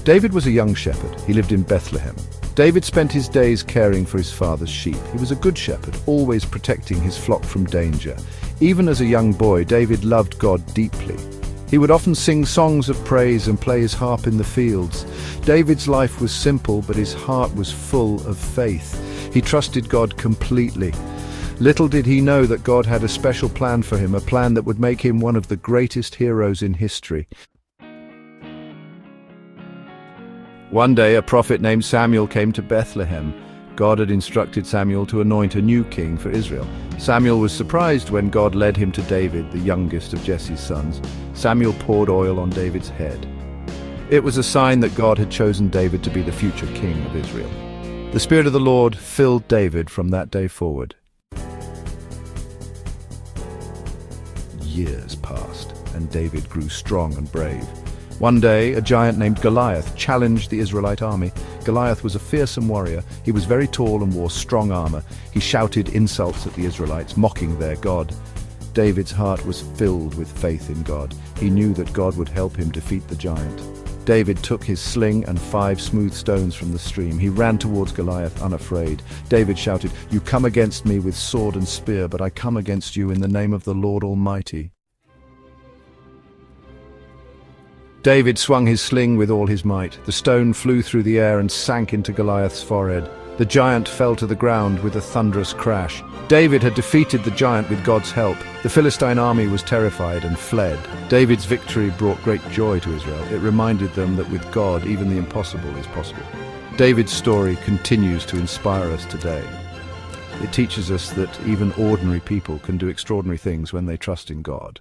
David was a young shepherd. He lived in Bethlehem. David spent his days caring for his father's sheep. He was a good shepherd, always protecting his flock from danger. Even as a young boy, David loved God deeply. He would often sing songs of praise and play his harp in the fields. David's life was simple, but his heart was full of faith. He trusted God completely. Little did he know that God had a special plan for him, a plan that would make him one of the greatest heroes in history. One day, a prophet named Samuel came to Bethlehem. God had instructed Samuel to anoint a new king for Israel. Samuel was surprised when God led him to David, the youngest of Jesse's sons. Samuel poured oil on David's head. It was a sign that God had chosen David to be the future king of Israel. The Spirit of the Lord filled David from that day forward. Years passed, and David grew strong and brave. One day, a giant named Goliath challenged the Israelite army. Goliath was a fearsome warrior. He was very tall and wore strong armor. He shouted insults at the Israelites, mocking their God. David's heart was filled with faith in God. He knew that God would help him defeat the giant. David took his sling and 5 smooth stones from the stream. He ran towards Goliath unafraid. David shouted, "You come against me with sword and spear, but I come against you in the name of the Lord Almighty." David swung his sling with all his might. The stone flew through the air and sank into Goliath's forehead. The giant fell to the ground with a thunderous crash. David had defeated the giant with God's help. The Philistine army was terrified and fled. David's victory brought great joy to Israel. It reminded them that with God, even the impossible is possible. David's story continues to inspire us today. It teaches us that even ordinary people can do extraordinary things when they trust in God.